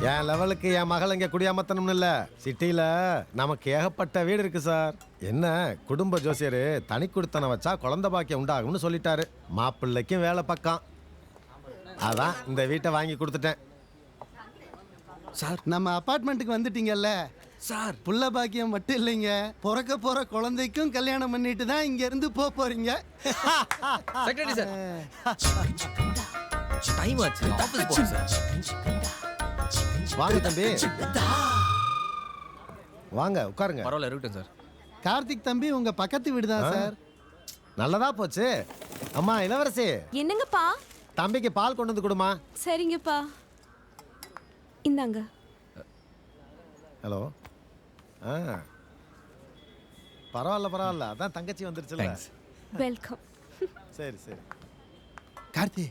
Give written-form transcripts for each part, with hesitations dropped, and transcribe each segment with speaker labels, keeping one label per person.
Speaker 1: என் லெவலுக்கு என் மகள் இங்க குடியாமத்தனும் இல்ல, சிட்டில நமக்கு ஏகப்பட்ட வீடு இருக்கு சார். என்ன குடும்ப ஜோசியர் தனி கொடுத்தன வச்சா குழந்தை பாக்கியம் உண்டாகும்னு சொல்லிட்டாரு. மாப்பிள்ளைக்கும் வேலை பக்கம். அதான் இந்த வீட்டை வாங்கி கொடுத்துட்டேன்.
Speaker 2: சார் நம்ம அபார்ட்மெண்ட்டுக்கு வந்துட்டீங்கல்ல சார். புள்ள பாக்கியம் மட்டும் இல்லைங்க, பிறக்க போற குழந்தைக்கும் கல்யாணம் பண்ணிட்டு தான் இங்க இருந்து போறீங்க.
Speaker 3: செக்ரட்டரி சார், டைம் ஆச்சு, ஆபீஸ் போறோம் சார்.
Speaker 1: வாங்க தம்பி, வாங்க உட்காருங்க.
Speaker 3: பரவாயில்ல, இருக்கட்டும் சார்.
Speaker 2: கார்த்திக் தம்பி உங்க பக்கத்து வீடு தான் சார்.
Speaker 1: நல்லதா போச்சு. அம்மா இளவரசி,
Speaker 4: என்னங்கப்பா?
Speaker 1: தம்பிக்கு பால் கொண்டு வந்து கொடுமா.
Speaker 4: சரிங்கப்பா, இந்தாங்க.
Speaker 1: ஹலோ. பரவாயில்ல பரவாயில்ல, அதான் தங்கச்சி வந்துருச்சுல.
Speaker 4: வெல்கம்.
Speaker 1: சரி சரி.
Speaker 2: கார்த்தி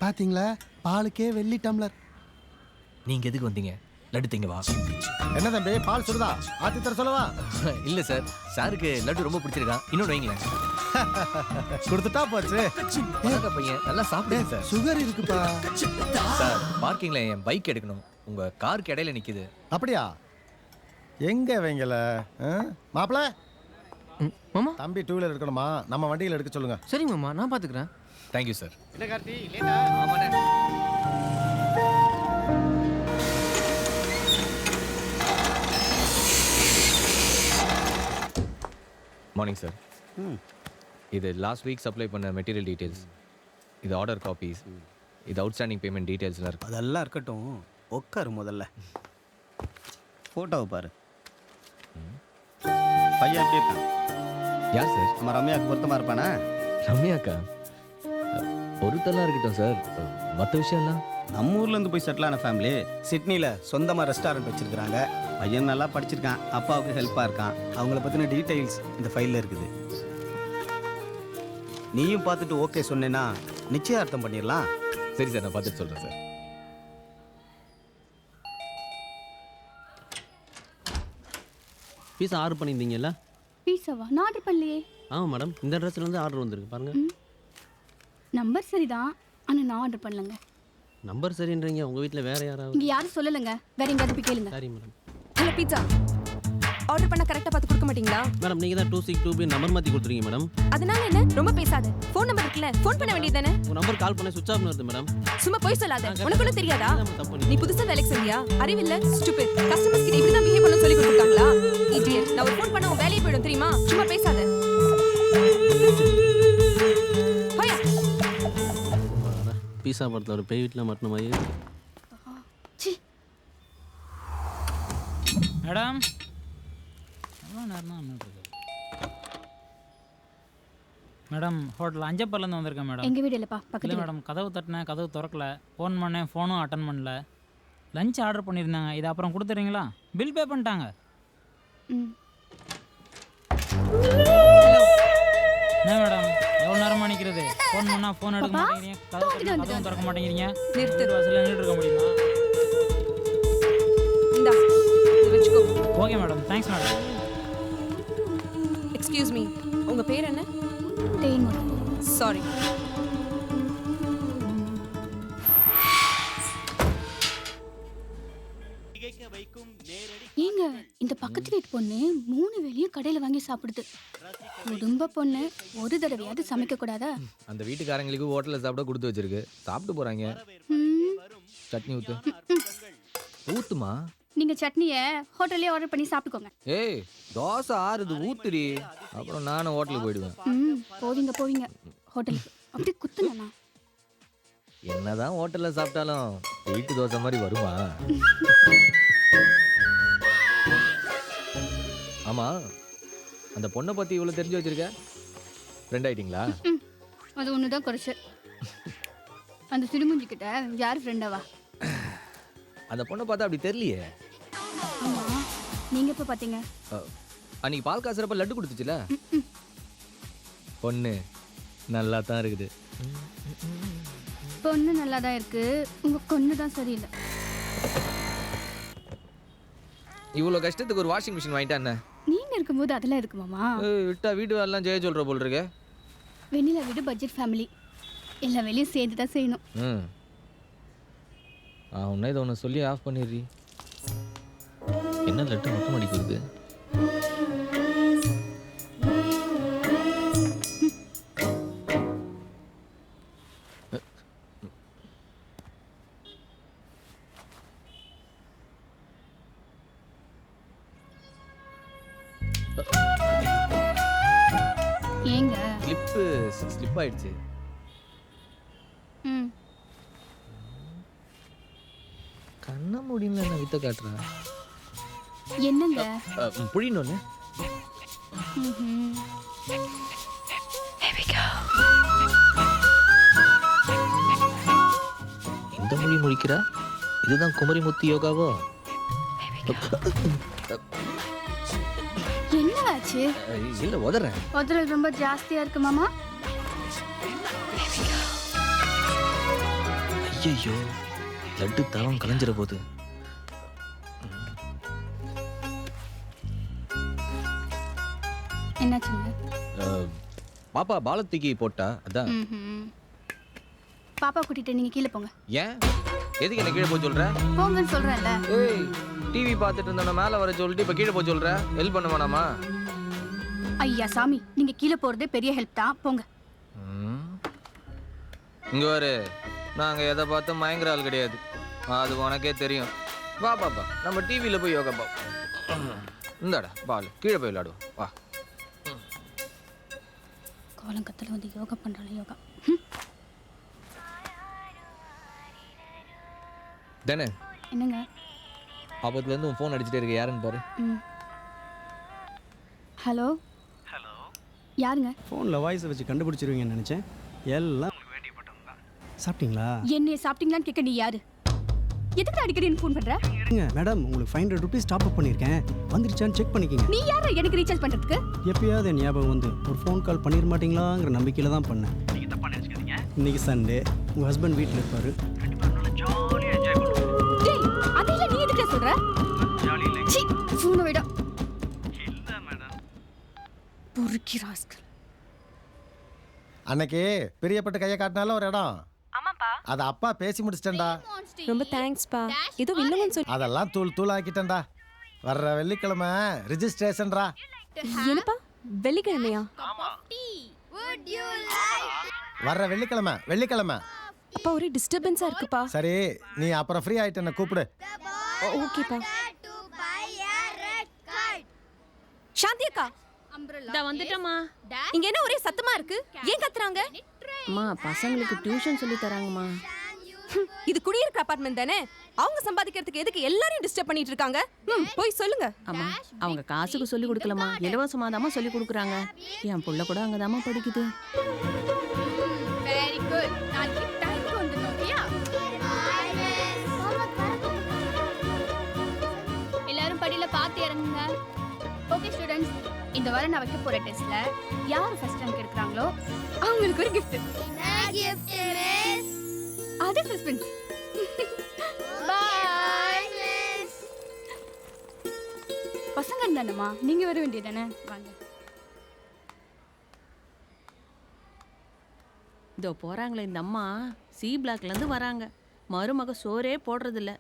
Speaker 2: பாத்தீங்களா, பாலுக்கே வெள்ளி டம்ளர்.
Speaker 3: நீங்க எதுக்கு வந்தீங்க? லட்டு திங்க வா.
Speaker 1: என்ன தம்பி, பால் சுடுதா? ஆத்தி தர சொல்லவா?
Speaker 3: இல்ல சார், சாருக்கு லட்டு ரொம்ப பிடிச்சிருக்கான், இன்னொன்று வைங்களேன்.
Speaker 1: கொடுத்துட்டா போச்சு.
Speaker 3: பையன் நல்லா சாப்பிடுங்க சார்.
Speaker 2: சுகர் இருக்குப்பா.
Speaker 3: சார், பார்க்கிங்ல என் பைக் எடுக்கணும், உங்க காருக்கு இடையில நிக்குது.
Speaker 1: அப்படியா? எங்க வைங்கல மாப்பிள?
Speaker 5: மாமா
Speaker 1: தம்பி டூ வீலர் எடுக்கணுமா, நம்ம வண்டியில் எடுக்க சொல்லுங்க.
Speaker 5: சரிங்க மாமா, நான் பாத்துக்கிறேன்.
Speaker 3: Thank you sir.
Speaker 1: என்ன கார்த்தி லேட்டா?
Speaker 3: ஆமாண்ணே. Morning sir. இது லாஸ்ட் வீக் சப்ளை பண்ண மெட்டீரியல் டீட்டெயில்ஸ், இது ஆர்டர் காப்பீஸ், இது அவுட்ஸ்டாண்டிங் பேமெண்ட் டீட்டெயில்ஸ்லாம் இருக்கு.
Speaker 6: அதெல்லாம் இருக்கட்டும், உட்காரு முதல்ல. ஃபோட்டோவை பாரு. பையன் எப்படி இருக்கான்?
Speaker 3: யார் சார்?
Speaker 6: நம்ம ரம்யாவுக்கு பொருத்தமாக இருப்பானா?
Speaker 3: ரம்யாக்கா பொருத்தெல்லாம் இருக்கட்டும் சார், மற்ற விஷயம்லாம்.
Speaker 6: நம்ம ஊர்லேருந்து போய் செட்டில் ஆன ஃபேமிலி, சிட்னியில் சொந்தமாக ரெஸ்டாரண்ட் வச்சுருக்கிறாங்க. பையன் நல்லா படிச்சிருக்கான், அப்பாவுக்கு ஹெல்ப்பாக இருக்கான். அவங்கள பற்றின டீட்டெயில்ஸ் இந்த ஃபைலில் இருக்குது. நீயும் பார்த்துட்டு ஓகே சொன்னேன்னா நிச்சயார்த்தம் பண்ணிடலாம்.
Speaker 3: சரி சார், நான் பார்த்துட்டு சொல்கிறேன் சார்.
Speaker 5: Pizza order பண்ணியிருந்தீங்கல்ல?
Speaker 7: பீஸாவா? நான் ஆர்டர் பண்ணலையே.
Speaker 5: ஆமாம் மேடம், இந்த அட்ரஸ்லேருந்து ஆர்டர் வந்திருக்கு பாருங்க.
Speaker 7: நம்பர் சரிதான், ஆனால் நான் ஆர்டர் பண்ணலங்க.
Speaker 5: நம்பர் சரின்றீங்க, உங்கள் வீட்டில் வேறு யாராவது?
Speaker 7: இங்கே யாரும் சொல்லலைங்க, வேற எங்கேயாவது போய் கேளுங்க.
Speaker 5: சரி மேடம்.
Speaker 4: ஹலோ பீட்சா, ஆர்டர் பண்ண கரெக்டாக பார்த்து கொடுக்க மாட்டீங்களா?
Speaker 5: மேடம் நீங்கள் தான் 262 நம்பர் மாற்றி கொடுத்துருங்க மேடம்.
Speaker 4: அதனால என்ன? ரொம்ப பேசாத. ஃபோன் நம்பர் இருக்குல்ல, ஃபோன் பண்ண வேண்டியது தானே?
Speaker 5: உங்கள் நம்பர் கால் பண்ண சுவிட்ச் ஆஃப் வருது மேடம்.
Speaker 4: சும்மா போய் சொல்லாத, உனக்குள்ள தெரியாதா?
Speaker 5: தப்பு.
Speaker 4: நீ புதுசா வேலைக்கு செஞ்சியா? அறிவில்ல, ஸ்டூபிட். கஸ்டமர்ஸ் கிட்ட இப்படி தான் பிஹேவ் பண்ணனும் சொல்லி கொடுத்துருக்காங்களா? இடியட். நான் ஒரு ஃபோன் பண்ண உன் வேலையை போய்டும் தெரியுமா? சும்மா பேசாத. போயா.
Speaker 5: பீஸா படத்தில் ஒரு பேய் வீட்டில் மாட்டின மாதிரி.
Speaker 8: மேடம் எவ்வளோ நேரம் தான் இருக்கு? மேடம் ஹோட்டல் அஞ்சப்பர்லேருந்து வந்திருக்கேன் மேடம்.
Speaker 7: எங்கள் வீடு இல்லைப்பா,
Speaker 8: இல்லை
Speaker 7: பக்கத்தில்.
Speaker 8: மேடம், கதவு தட்டினேன், கதவு திறக்கல. ஃபோன் பண்ணேன், ஃபோனும் அட்டன் பண்ணல. லஞ்ச் ஆர்டர் பண்ணியிருந்தாங்க, இது அப்புறம் கொடுத்துறீங்களா? பில் பே பண்ணிட்டாங்க. என்ன மேடம் எவ்வளோ நேரமாக நிற்கிறது? ஃபோன் பண்ணால் ஃபோன் எடுக்க மாட்டேங்கிறீங்க, கதவு திறக்க மாட்டேங்கிறீங்க.
Speaker 4: நிறுத்து.
Speaker 8: வாசலில் நின்றுட்டு இருக்க முடியுமா?
Speaker 4: இந்தா, இது வச்சுக்கோ.
Speaker 8: Okay madam, thanks madam.
Speaker 4: Excuse me, உங்க பேர் என்ன?
Speaker 7: தேன்மொழி.
Speaker 4: சாரி.
Speaker 7: ஏங்க, இந்த பக்கத்து வீட்டு பொண்ணு 3 வேளையும் கடையில் வாங்கி சாப்பிடுது. குடும்ப பொண்ணு ஒரு தடவையாவது சமைக்க கூடாதா?
Speaker 3: அந்த வீட்டுக்காரங்களுக்கு ஹோட்டலில் சாப்பிட கொடுத்து வச்சிருக்கு, சாப்பிட்டு போகிறாங்க. சட்னி ஊற்று. ஊத்துமா?
Speaker 7: நீங்க சட்னியை ஹோட்டல்லே ஆர்டர் பண்ணி சாப்பிட்டுக்கோங்க.
Speaker 3: ஏய், தோசை ஆறுது, ஊத்துடி. அப்புறம் நானும் ஹோட்டலுக்கு போயிடுவேன்.
Speaker 7: போவீங்க போவீங்க ஹோட்டலுக்கு. அப்படி குத்துனா
Speaker 3: என்னதான் ஹோட்டலில் சாப்பிட்டாலும் வீட்டு தோசை மாதிரி வருமா? ஆமா, அந்த பொண்ணை பற்றி இவ்வளோ தெரிஞ்சு வச்சிருக்க? ஃப்ரெண்ட் ஆயிட்டீங்களா?
Speaker 7: அது ஒன்று தான் குறைச்சு. அந்த சிறுமுஞ்சி கிட்ட யார் ஃப்ரெண்டாவா?
Speaker 3: அந்த பொண்ணை பார்த்தா அப்படி தெரியலையே.
Speaker 7: ஆமாம், நீங்கள் எப்போ பார்த்தீங்க?
Speaker 3: அன்னைக்கு பால் காசுறப்ப லட்டு கொடுத்துச்சுல. பொண்ணு நல்லா தான் இருக்குது.
Speaker 7: பொண்ணு நல்லா தான் இருக்கு, உங்கள் பொண்ணு தான் சரியில்லை.
Speaker 3: இவ்வளோ கஷ்டத்துக்கு ஒரு வாஷிங் மிஷின் வாங்கிட்டா என்ன?
Speaker 7: நீங்கள் இருக்கும்போது அதெல்லாம் இருக்குமாமா?
Speaker 3: விட்டா வீடு வேலைலாம் ஜெய சொல்கிற போல் இருக்கு.
Speaker 7: வெண்ணிலா வீடு பட்ஜெட் ஃபேமிலி, எல்லா வேலையும் சேர்ந்து தான் செய்யணும்.
Speaker 3: உன்ன இதை ஒன்று சொல்லி ஆஃப் பண்ணிடுறி. என்ன லட்டு மொத்தம் அடிக்கிறது?
Speaker 7: ஏங்க
Speaker 3: கிளிப்பு ஸ்லிப் ஆயிடுச்சு.
Speaker 7: ம்
Speaker 3: கண்ண முடியல நான் வித்த காட்டுறேன்.
Speaker 7: என்னங்க
Speaker 3: புழினொன்னு
Speaker 7: ம்ஹும்.
Speaker 3: இந்த மொழி முடிக்கிற இதுதான் குமரி முத்து யோகாவோ?
Speaker 7: என்ன ஆச்சு?
Speaker 3: இல்ல உதறேன்.
Speaker 7: உதறல் ரொம்ப ஜாஸ்தியா இருக்கு மாமா.
Speaker 3: ஐயோ லட்டு தவம் கலைஞ்சிட போகுது.
Speaker 7: என்னாச்சுங்க?
Speaker 3: பாப்பா பால தூக்கி போட்டா அதான்.
Speaker 7: ம்ஹும். பாப்பா கூட்டிட்டு நீங்க கீழே போங்க.
Speaker 3: ஏன் எதுக்கு என்ன கீழே போய் சொல்ற?
Speaker 7: போங்கன்னு சொல்றேன்ல.
Speaker 3: ஏய் டிவி பார்த்துட்டு இருந்தோம் மேலே வர சொல்லிட்டு இப்போ கீழே போய் சொல்ற. ஹெல்ப் பண்ண வேணாமா?
Speaker 7: ஐயா சாமி, நீங்க கீழே போறதே பெரிய ஹெல்ப் தான், போங்க.
Speaker 3: இங்க வரு, நாங்கள் எதை பார்த்து மயங்குற ஆள் கிடையாது, அது உனக்கே தெரியும். வா பாப்பா நம்ம டிவியில் போய் யோகா பார்ப்போம். இந்தாடா பால், கீழே போய் விளையாடுவோம் வா.
Speaker 7: கோலங்கத்தில் வந்து யோகா பண்றாங்க. யோகா
Speaker 3: தானே?
Speaker 7: என்னங்க?
Speaker 3: ஆபத்துலேருந்து உன் ஃபோன் அடிச்சுட்டே இருக்க, யாருன்னு பாரு.
Speaker 7: ஹலோ யாருங்க?
Speaker 6: ஃபோனில் வாய்ஸை வச்சு கண்டுபிடிச்சிருவீங்கன்னு நினச்சேன். எல்லாம் வேண்டியப்பட்டவங்க தான். சாப்பிட்டீங்களா?
Speaker 7: என்னைய சாப்பிட்டீங்களான்னு கேட்க நீ யாரு? எதுக்கு அடிக்கடி எனக்கு ஃபோன் பண்ற?
Speaker 6: இருங்க மேடம், உங்களுக்கு 500 rupees டாப் அப் பண்ணியிருக்கேன், வந்துருச்சான்னு செக் பண்ணிக்கிங்க.
Speaker 7: நீ யாரா எனக்கு ரீசார்ஜ் பண்றதுக்கு? எப்பயாவது
Speaker 6: என் ஞாபகம் வந்து ஒரு ஃபோன் கால் பண்ணிட மாட்டீங்களாங்கிற நம்பிக்கையில் தான் பண்ணேன். நீங்கள் தப்பாக நினச்சிக்காதீங்க. இன்னைக்கு சண்டே, உங்கள் ஹஸ்பண்ட் வீட்டில் இருப்பார். ஜாலியாக என்ஜாய் பண்ணுவோம்.
Speaker 7: டேய் அதெல்லாம் நீ எதுக்கு சொல்ற?
Speaker 6: ஜாலி இல்லை.
Speaker 7: சீ ஃபோனை விட.
Speaker 6: இல்லை மேடம்.
Speaker 7: பொறுக்கி ராஸ்கல்.
Speaker 1: அன்னைக்கு பிரியப்பட்டு கையை காட்டினால ஒரு இடம். அத அப்பா பேசி முடிச்சிட்டேன்டா.
Speaker 4: ரொம்ப தேங்க்ஸ்ப்பா. ஏதோ வில்லங்கன்னு சொல்லி.
Speaker 1: அதெல்லாம் தூள் தூள் ஆக்கிட்டேன்டா. வர்ற வெள்ளிக்கிழமை ரிஜிஸ்ட்ரேஷன்டா.
Speaker 4: என்னப்பா வெள்ளிக்கிழமையா?
Speaker 1: வர்ற வெள்ளிக்கிழமை.
Speaker 4: அப்பா ஒரே டிஸ்டர்பன்ஸா இருக்குப்பா.
Speaker 1: சரி நீ அப்புறம் ஃப்ரீ ஆயிட்டு என்ன கூப்பிடு.
Speaker 4: ஓகேப்பா. சாந்தி அக்கா
Speaker 9: வந்துட்டோமா.
Speaker 4: இங்க என்ன ஒரே சத்தமா இருக்கு? ஏன் கத்துறாங்க?
Speaker 9: அம்மா பசங்களுக்கு டியூஷன் சொல்லி தராங்கம்மா.
Speaker 4: இது குடியிருக்க அபார்ட்மெண்ட் தானே? அவங்க சம்பாதிக்கிறதுக்கு எதுக்கு எல்லாரையும் டிஸ்டர்ப் பண்ணிட்டு இருக்காங்க? போய் சொல்லுங்க.
Speaker 9: அம்மா அவங்க காசுக்கு சொல்லி கொடுக்கலமா, இலவசமா தாம்மா சொல்லி கொடுக்குறாங்க. என் புள்ள கூட அங்கதாம்மா படிக்குது.
Speaker 7: Very good. நாளைக்கு டைம்க்கு வந்துடணும். ஓகேயா? எல்லாரும் படியில பார்த்து இறங்குங்க. ஓகே ஸ்டூடண்ட்ஸ், இந்த வாரம் நான் வைக்க போற டெஸ்ட்ல யார் ஃபர்ஸ்ட் ரேங்க் எடுக்கறாங்களோ அவங்களுக்கு ஒரு gift. என்ன gift மிஸ்? அது சஸ்பென்ஸ். Bye miss. பசங்க தானேமா, நீங்க வர வேண்டியதானே? வாங்க.
Speaker 9: இதோ போறாங்களே இந்த அம்மா, சி பிளாக்ல இருந்து வராங்க. மருமக சோறே போடுறதில்ல.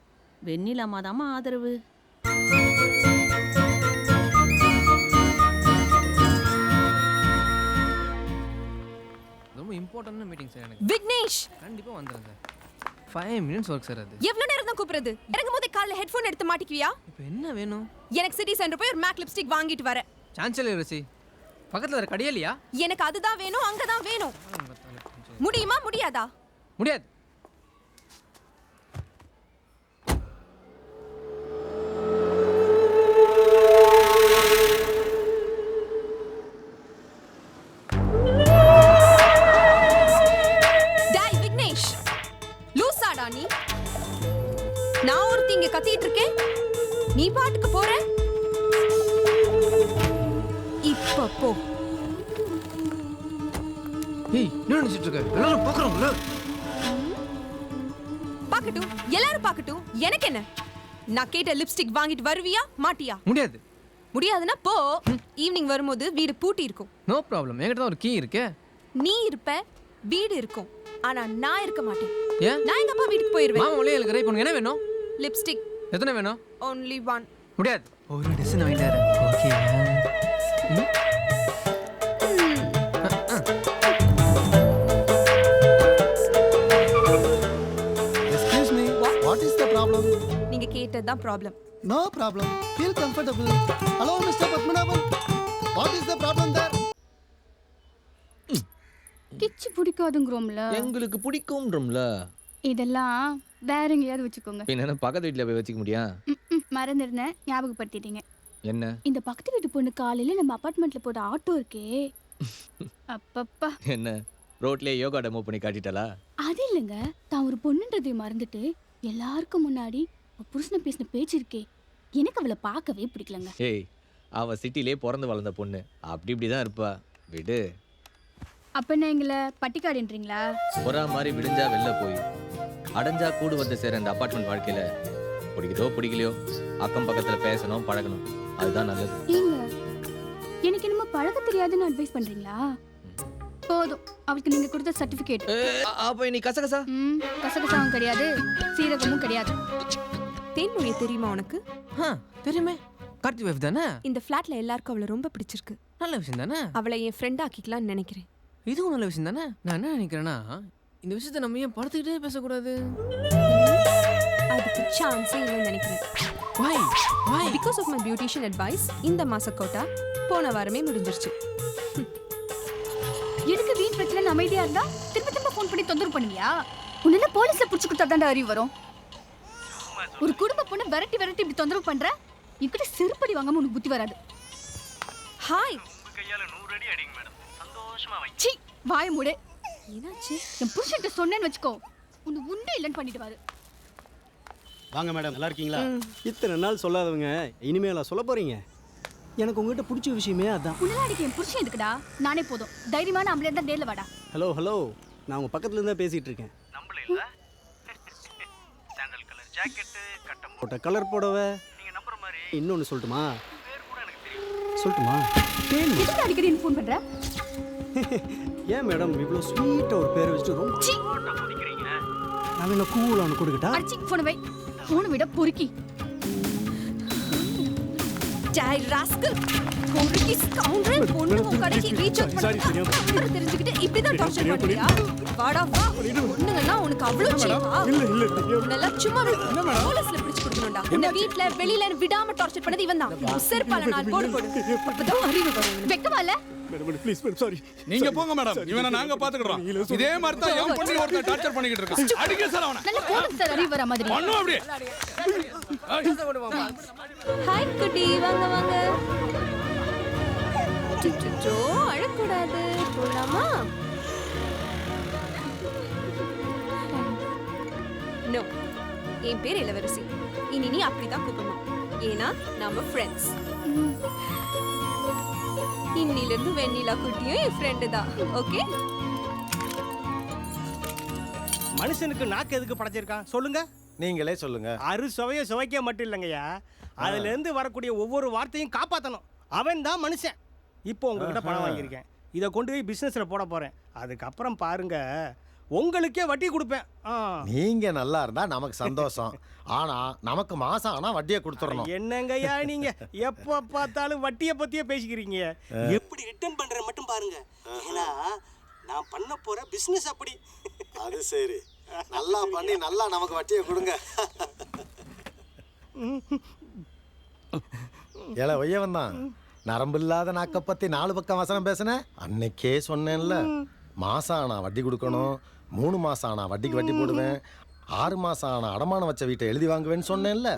Speaker 9: வெண்ணிலாமா தாம்மா ஆதரவு.
Speaker 3: ரொம்ப இம்பார்ட்டன்ட் மீட்டிங் சார் எனக்கு.
Speaker 4: விக்னேஷ்
Speaker 3: கண்டிப்பாக வந்துடுறேன் சார். 5 minutes work sir. அது
Speaker 4: எவ்வளவு நேரம் தான் கூப்பிடுறது? இறங்கும் போதே காலைல ஹெட்ஃபோன் எடுத்து மாட்டிக்குவியா?
Speaker 3: இப்போ என்ன வேணும்?
Speaker 4: எனக்கு சிட்டி சென்டர் போய் ஒரு மேக் லிப்ஸ்டிக் வாங்கிட்டு வரேன்.
Speaker 3: சான்சல் ரசி பக்கத்தில் வர கடையிலையா?
Speaker 4: எனக்கு அதுதான் வேணும், அங்கதான் வேணும். முடியுமா முடியாதா?
Speaker 3: முடியாது.
Speaker 4: டேய் விக்னேஷ், லூசாடா நீ? நான் ஒருத்தி இங்க கத்திட்டு இருக்கேன், நீ பாட்டுக்கு போற. இப்ப போ.
Speaker 3: ஏய் என்ன நினைச்சிட்டு இருக்க? எல்லாரும் பார்க்குறோம்ல.
Speaker 4: பாக்கட்டும், எல்லாரும் பாக்கட்டும், எனக்கு என்ன? நான் கேட்ட லிப்ஸ்டிக் வாங்கிட்டு வருவியா மாட்டியா?
Speaker 3: முடியாது.
Speaker 4: முடியாதுன்னா போ. ஈவினிங் வரும்போது வீடு பூட்டி இருக்கும்.
Speaker 3: நோ ப்ராப்ளம், என்கிட்ட தான் ஒரு கீ இருக்கே.
Speaker 4: நீ இருப்ப, வீடு இருக்கும், ஆனா நான் இருக்க மாட்டேன்.
Speaker 3: ஏன்
Speaker 4: நான் எங்க அப்பா வீட்டுக்கு போயிருவேன்.
Speaker 3: மாமா ஒளியே இருக்கிற இப்போ என்ன வேணும்?
Speaker 4: லிப்ஸ்டிக்
Speaker 3: எத்தனை வேணும்?
Speaker 4: only one.
Speaker 3: முடியாது. ஒரு டசன் வாங்கிட்டு வரேன். Okay.
Speaker 2: Excuse me, what is the problem?
Speaker 4: நீங்க கேட்டது தான் problem.
Speaker 2: No problem, feel comfortable. Hello mister Padmanabhan, what is the problem there?
Speaker 7: கிச்சு பிடிக்காதுங்கிறோம்ல.
Speaker 3: எங்களுக்கு பிடிக்கும்ன்றோம்ல.
Speaker 7: இதெல்லாம் வேற எங்கேயாவது வச்சுக்கோங்க.
Speaker 3: என்ன பக்கத்து வீட்டில் போய் வச்சுக்க முடியா?
Speaker 7: மறந்துருந்தேன், ஞாபகப்படுத்திட்டீங்க.
Speaker 3: என்ன?
Speaker 7: இந்த பக்கத்து வீட்டு பொண்ணு காலையில நம்ம அபார்ட்மெண்ட்ல போட்ட ஆட்டோ இருக்கே, அப்பப்பா.
Speaker 3: என்ன ரோட்லயே யோகா டெமோ பண்ணி காட்டிட்டாளா?
Speaker 7: அது இல்லைங்க, தான் ஒரு பொண்ணுன்றதை மறந்துட்டு எல்லாருக்கும் முன்னாடி புருஷனை பேசின பேச்சு இருக்கே, எனக்கு அவளை பார்க்கவே பிடிக்கலங்க.
Speaker 3: ஏய், அவ சிட்டிலே பிறந்து வளர்ந்த பொண்ணு, அப்படி இப்படி தான் இருப்பா. விடு.
Speaker 7: அப்ப என்ன எங்களை பட்டிக்காடுன்றீங்களா?
Speaker 3: ஒரு மாதிரி விடிஞ்சா வெளில போய் அடைஞ்சா கூடு வந்து சேர இந்த அபார்ட்மெண்ட் வாழ்க்கையில பிடிக்குதோ பிடிக்கலையோ அக்கம் பக்கத்துல பேசணும் பழகணும், அதுதான் நல்லது.
Speaker 7: ஏங்க, எனக்கு என்னமோ பழக தெரியாதுன்னு அட்வைஸ் பண்றீங்களா? போதும், அவளுக்கு நீங்க கொடுத்த சர்டிபிகேட்.
Speaker 3: அப்ப நீ கசகசா?
Speaker 7: கசகசாவும் கிடையாது, சீரகமும் கிடையாது.
Speaker 4: தேன்மொழி தெரியுமா உனக்கு?
Speaker 3: தெரியுமே, கார்த்தி வைஃப் தானே?
Speaker 4: இந்த ஃபிளாட்ல எல்லாருக்கும் அவளை ரொம்ப பிடிச்சிருக்கு.
Speaker 3: நல்ல விஷயம் தானே?
Speaker 4: அவளை என் ஃப்ரெண்ட் ஆக்கிக்கலாம்னு நினைக்கிறேன்.
Speaker 3: இதுவும் நல்ல விஷயம் தானே? நான் என்ன நினைக்கிறேன்னா, இந்த விஷயத்த நம்ம ஏன் படுத்துக்கிட்டே பேசக்கூடாது?
Speaker 4: அதுக்கு சான்ஸே இல்லைன்னு நினைக்கிறேன். Because of my beautician advice இந்த மாச கோட்டா போன வாரமே முடிஞ்சிருச்சு.
Speaker 7: எதுக்கு வீண் பிரச்சனை அமைதியா இருந்தா திரும்ப திரும்ப ஃபோன் பண்ணி தொந்தரவு பண்ணுவியா? உன்னால போலீஸ்ல புடிச்சு கொடுத்தா தான் அறிவு வரும். ஒரு குடும்ப பொண்ணு விரட்டி விரட்டி இப்படி தொந்தரவு பண்ற, என்கிட்ட செருப்படி வாங்காம உனக்கு புத்தி வராது.
Speaker 4: ஹாய்.
Speaker 7: சீ, வாய மூடு.
Speaker 4: என்னாச்சு?
Speaker 7: என் புருஷன்ட்ட சொன்னேன்னு வச்சுக்கோ, உன்னை உண்டு இல்லைன்னு பண்ணிடுவாரு.
Speaker 6: வாங்க மேடம், நல்லா இருக்கீங்களா? இத்தனை நாள் சொல்லாதவங்க இனிமேல சொல்ல போறீங்க. எனக்கு உங்ககிட்ட பிடிச்ச விஷயமே அதான்.
Speaker 7: உன்னால அடிக்க என் புருஷன் எதுக்குடா? நானே போதும். தைரியமான ஆம்பளை தான் நேர்ல வாடா.
Speaker 6: ஹலோ ஹலோ, நான் உங்க பக்கத்துல இருந்தா பேசிட்டு இருக்கேன்.
Speaker 10: சாண்டல் கலர் ஜாக்கெட், கட்டம்
Speaker 6: போட்ட கலர் போடவே
Speaker 10: நீங்க நம்புற மாதிரி
Speaker 6: இன்னொன்னு சொல்லட்டுமா?
Speaker 10: பேர் கூட எனக்கு தெரியும்.
Speaker 6: சொல்லட்டுமா?
Speaker 7: எதுக்கு அடிக்கடி ஃபோன் பண்ற?
Speaker 6: ஏன் மேடம் இவ்வளோ ஸ்வீட்டா ஒரு பேரை வச்சுட்டு ரொம்ப
Speaker 10: குதிக்கிறீங்க?
Speaker 6: நான் என்ன கூலான்னு கொடுக்கட்டா?
Speaker 7: அடிச்சி போன வை. போன விட பொறுக்கி.
Speaker 4: ஜாய் ராஸ்கல், பொறுக்கி ஸ்கவுண்டர், பொண்ணு உட்கார்ந்து ரீச் அவுட் பண்ணி நம்பர் தெரிஞ்சுக்கிட்டு இப்படி தான் டார்ச்சர் பண்றியா? வாடா வா. பொண்ணுங்கலாம் உனக்கு அவ்வளவு சீப்பா? நல்லா சும்மா போலீஸ்ல பிடிச்சு கொடுக்கணும்டா. இந்த வீட்ல வெளியில விடாம டார்ச்சர் பண்ணது இவன் தான். செருப்பால நாள் போடு போடு. அப்பதான் அறிவு வரும்.
Speaker 7: வெக்கமா இல்ல?
Speaker 6: Madam please madam, sorry.
Speaker 11: நீங்க போங்க மேடம், இவனை நாங்க பாத்துக்கிறோம். இதே மாதிரி தான் என் பொண்ணு ஒருத்தர் டார்ச்சர் பண்ணிக்கிட்டு இருக்கான். அடிங்க சார் அவனை.
Speaker 7: நல்ல போதும் சார், அறிவு வர மாதிரி.
Speaker 11: பண்ணு அப்படியே.
Speaker 4: ஹாய் குட்டி, வாங்க வாங்க. சுச்சுச்சோ, அழக்கூடாது. போலாமா? நோ, என் பேர் இளவரசி. இனி நீ அப்படிதான் கூப்பிடணும். ஏன்னா நாம ஃப்ரெண்ட்ஸ். இன்னில இருந்து வெண்ணிலா குட்டியும் என் ஃப்ரெண்டு தான். ஓகே?
Speaker 10: மனுஷனுக்கு நாக்கு எதுக்கு படைச்சிருக்கான் சொல்லுங்க?
Speaker 1: நீங்களே சொல்லுங்க.
Speaker 10: சுவையை சுவைக்க மட்டும் இல்லைங்கய்யா, அதுல இருந்து வரக்கூடிய ஒவ்வொரு வார்த்தையும் காப்பாற்றணும். அவன் தான் மனுஷன். இப்போ உங்ககிட்ட பணம் வாங்கியிருக்கேன், இதை கொண்டு போய் பிஸ்னஸ்ல போட போறேன். அதுக்கப்புறம் பாருங்க, உங்களுக்கே வட்டி கொடுப்பேன்.
Speaker 1: நீங்க நல்லா இருந்தா நமக்கு சந்தோஷம். ஆனா நமக்கு மாசம் ஆனா வட்டியை கொடுத்துடணும்.
Speaker 10: என்னங்கய்யா நீங்க எப்ப பார்த்தாலும் வட்டியை பத்தியே பேசிக்கிறீங்க. எப்படி ரிட்டர்ன் பண்ற மட்டும் பாருங்க. ஏன்னா நான் பண்ண போற பிசினஸ் அப்படி.
Speaker 1: அது சரி, நல்லா பண்ணி நல்லா நமக்கு வட்டியை கொடுங்க. ஏல ஒய்யவன் தான் நரம்பு இல்லாத நாக்க பத்தி 4 பக்கம் வசனம் பேசுன. அன்னைக்கே சொன்னேன்ல, மாசம் ஆனா வட்டி கொடுக்கணும், 3 மாசம் ஆனா வட்டிக்கு வட்டி போடுவேன், 6 மாசம் ஆனா அடமானம் வச்ச வீட்டை எழுதி வாங்குவேன்னு சொன்னேன்ல.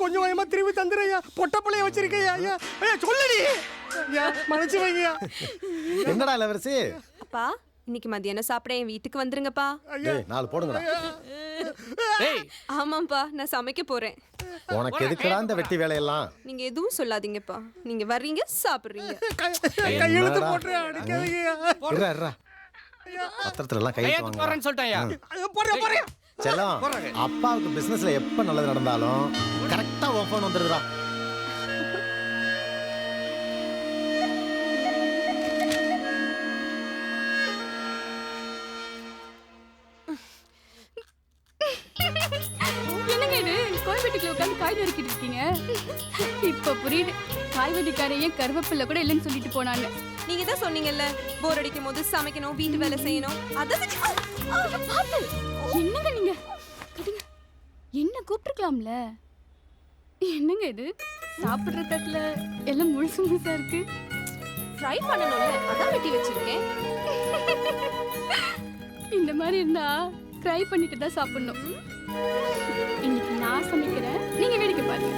Speaker 10: கொஞ்சம் வயமா திரும்பி தந்துறையா, பொட்டப்பளைய வச்சிருக்கையா. சொல்லுடி, மனசு வைங்கயா.
Speaker 1: என்னடா இளவரசி?
Speaker 4: அப்பா, இன்னைக்கு மத்தியானம் சாப்பிட என் வீட்டுக்கு வந்துருங்கப்பா.
Speaker 1: 4 போடுங்கடா.
Speaker 4: ஆமாப்பா, நான் சமைக்க போறேன்.
Speaker 1: உனக்கு எதுக்குடா இந்த வெட்டி வேலையெல்லாம்?
Speaker 4: நீங்க எதுவும் சொல்லாதீங்கப்பா. நீங்க வர்றீங்க, சாப்பிடுறீங்க.
Speaker 10: கையெழுத்து போடுறேன், அடிக்காதீங்க.
Speaker 1: பத்திரத்துல எல்லாம் கையெழுத்து வாங்க.
Speaker 3: போறேன்னு சொல்லிட்டாயா?
Speaker 1: செல்லம், அப்பாவுக்கு பிசினஸ்ல எப்ப நல்லது நடந்தாலும் கரெக்டா உன் போன் வந்துடுறா.
Speaker 7: காய் நறுக்கிட்டு இருக்கீங்க? இப்ப புரியுது. காய்கறிக்காரையே கருவேப்பிலை கூட இல்லைன்னு சொல்லிட்டு போனான்னு.
Speaker 4: நீங்க தான் சொன்னீங்கல்ல போர் அடிக்கும் போது சமைக்கணும், வீட்டு வேலை செய்யணும். அதான்
Speaker 7: என்னங்க நீங்க? கட்டுங்க. என்ன கூப்பிட்டுருக்கலாம்ல? என்னங்க இது? சாப்பிடுற தட்டுல எல்லாம் முழுசு முழுசா இருக்கு.
Speaker 4: ஃப்ரை பண்ணணும்ல, அதான் வெட்டி வச்சிருக்கேன்.
Speaker 7: இந்த மாதிரி இருந்தா ஃப்ரை பண்ணிட்டு தான் சாப்பிடணும். இன்னைக்கு நான் சமைக்கிறேன், நீங்க வேடிக்கை பாருங்க.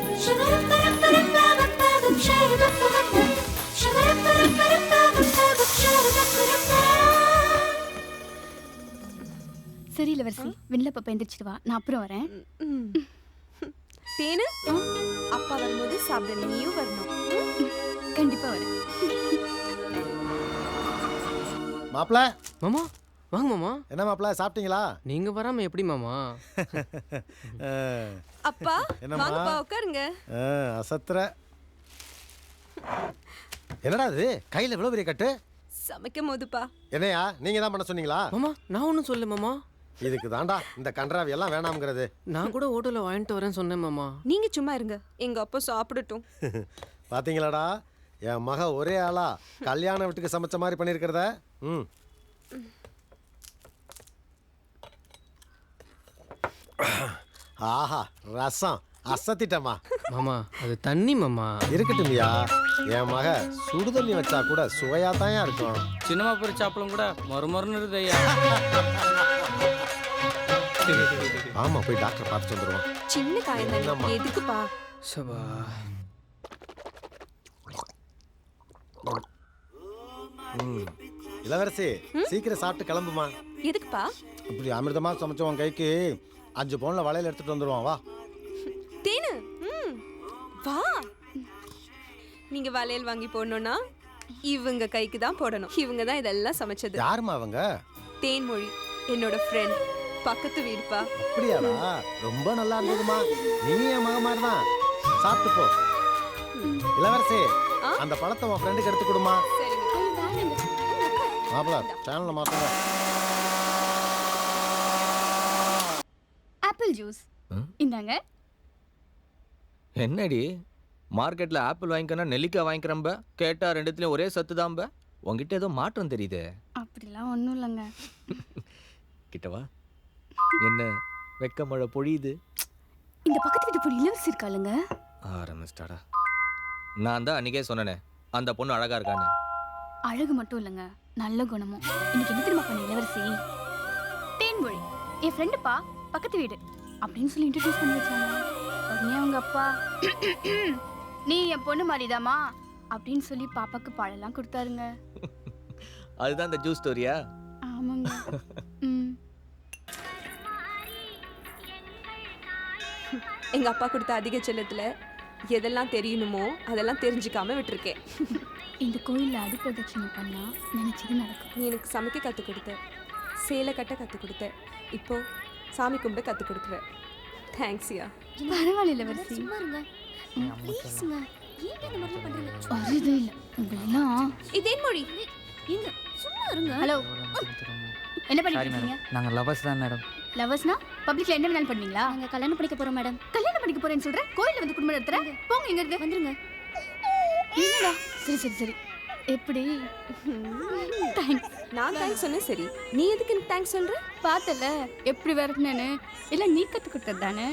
Speaker 7: சரி இளவரசி, வெண்ணில பாப்பா எந்திரிச்சிட்டு வா, நான் அப்புறம் வரேன்.
Speaker 4: தேனு அப்பா வரும்போது சாப்பிட நீயும் வரணும்.
Speaker 7: கண்டிப்பா வரேன்.
Speaker 1: மாப்பிள
Speaker 12: மாமா வாங்க மாமா.
Speaker 1: என்ன மாப்பிள சாப்பிட்டீங்களா?
Speaker 12: நீங்க வராம எப்படி மாமா?
Speaker 4: அப்பா
Speaker 1: என்னம்மா?
Speaker 4: வாங்கப்பா உட்காருங்க.
Speaker 1: அசத்துற. என்னடா இது கையில இவ்வளவு பெரிய கட்டு?
Speaker 4: சமைக்கும் போதுப்பா.
Speaker 1: என்னையா நீங்க தான் பண்ண சொன்னீங்களா?
Speaker 12: மாமா நான் ஒன்றும் சொல்ல மாமா.
Speaker 1: இதுக்கு தாண்டா இந்த கன்றாவி எல்லாம் வேணாம்ங்கிறது.
Speaker 12: நான் கூட ஹோட்டலில் வாங்கிட்டு வரேன்னு சொன்னேன் மாமா.
Speaker 4: நீங்க சும்மா இருங்க, எங்க அப்பா சாப்பிடட்டும்.
Speaker 1: பாத்தீங்களாடா என் மக ஒரே ஆளா கல்யாண வீட்டுக்கு சமைச்ச மாதிரி பண்ணியிருக்கிறத. ம் ஆஹா ரசம் அசத்திட்டமா.
Speaker 12: மாமா அது தண்ணி மாமா.
Speaker 1: இருக்கட்டும்யா, என் மக சுடுதண்ணி வச்சா கூட சுவையா தான் இருக்கும்.
Speaker 6: சின்னமா பொரிச்சாப்பளம் கூட மறுமருன்னு இருக்குதையா.
Speaker 1: ஆமா போய் டாக்டர் பார்த்துட்டு வந்துருவோம்.
Speaker 4: சின்ன காயம்
Speaker 1: என்னம்மா?
Speaker 4: தானே, எதுக்குப்பா?
Speaker 12: சபா
Speaker 1: இளவரசி சீக்கிரம் சாப்பிட்டு கிளம்புமா.
Speaker 4: எதுக்குப்பா?
Speaker 1: இப்படி அமிர்தமா சமைச்சவன் கைக்கு 5 பவுன்ல வளையல் எடுத்துட்டு வந்துருவான். வா
Speaker 4: தேனு வா. நீங்க வளையல் வாங்கி போடணும்னா இவங்க கைக்கு தான் போடணும். இவங்க தான் இதெல்லாம் சமைச்சது.
Speaker 1: யாருமா அவங்க?
Speaker 4: தேன்மொழி என்னோட ஃப்ரெண்ட், பக்கத்து வீடுப்பா.
Speaker 1: அப்படியாடா, ரொம்ப நல்லா இருந்ததுமா. நீ என் மக மாதிரி தான். சாப்பிட்டு போ. இளவரசி அந்த பழத்தை உன் ஃப்ரெண்டுக்கு எடுத்து கொடுமா.
Speaker 4: சரிங்க.
Speaker 1: மாப்பிள சேனல்ல மாத்துங்க.
Speaker 7: ஆப்பிள் ஜூஸ் இந்தாங்க.
Speaker 3: என்னடி மார்க்கெட்ல ஆப்பிள் வாங்கிக்கனா நெல்லிக்காய் வாங்கிக்கிறம்ப, கேட்டா ரெண்டுத்துலயும் ஒரே சத்து தாம்ப. உங்ககிட்ட ஏதோ மாற்றம் தெரியுது.
Speaker 7: அப்படிலாம் ஒன்றும் இல்லைங்க.
Speaker 3: கிட்டவா. என்ன வெக்க மழை பொழியுது.
Speaker 7: இந்த பக்கத்து வீட்டு பொண்ணு இளவரசி இருக்காளுங்க.
Speaker 3: ஆரம்பிச்சிட்டாடா. நான் தான் அன்னைக்கே சொன்னேனே அந்த பொண்ணு அழகா இருக்கான்னு.
Speaker 7: அழகு மட்டும் இல்லைங்க, நல்ல குணமும். இன்னைக்கு என்ன தெரியுமா பண்ண இளவரசி? தேன்மொழி என் ஃப்ரெண்டுப்பா, பக்கத்து வீடு அப்படின்னு சொல்லி இன்ட்ரடியூஸ் பண்ணி வச்சாங்க. உடனே அவங்க அப்பா நீ என் பொண்ணு மாதிரிதாமா அப்படின்னு சொல்லி பாப்பாக்கு பழம்லாம் கொடுத்தாருங்க.
Speaker 3: அதுதான் இந்த ஜூஸ் ஸ்டோரியா?
Speaker 7: ஆமாங்க.
Speaker 4: எங்க அப்பா கொடுத்த அதிக செல்லத்துல எதெல்லாம் தெரியணுமோ அதெல்லாம் தெரிஞ்சுக்காம விட்டுருக்கேன்.
Speaker 7: இந்த கோயில்ல அடிப்பிரதட்சணை பண்ணா நினைச்சது நடக்கும்.
Speaker 4: நீ எனக்கு சமைக்க கற்றுக் கொடுத்த, சேலை கட்ட கற்றுக் கொடுத்த, இப்போ சாமி கும்பிட கற்றுக் கொடுக்குற. தேங்க்ஸ்யா.
Speaker 7: பரவாயில்ல இளவரசி. ஒரு இது இல்லை உங்களெல்லாம்.
Speaker 4: தேன்மொழி
Speaker 7: எங்க சும்மா இருங்க. ஹலோ என்ன பண்ணிட்டு இருக்கீங்க?
Speaker 8: நாங்க லவர்ஸ் தான் மேடம்.
Speaker 7: லவர்ஸ்னா பப்ளிக்ல என்ன வேணாலும் பண்ணுவீங்களா? நாங்க கல்யாணம் பண்ணிக்க போறோம் மேடம். கல்யாணம் பண்ணிக்க போறேன்னு சொல்றேன், கோயில்ல வந்து குடும்பம் நடத்துறேன். போங்க இங்க இருந்து வந்துருங்க. என்னடா? சரி சரி சரி. எப்படி? தேங்க்ஸ்.
Speaker 4: நான் தேங்க்ஸ் சொன்னேன். சரி நீ எதுக்கு எனக்கு தேங்க்ஸ் சொல்ற?
Speaker 7: பார்த்தல எப்படி வரணும்னு. எல்லாம் நீ கத்து கொடுத்தது தானே.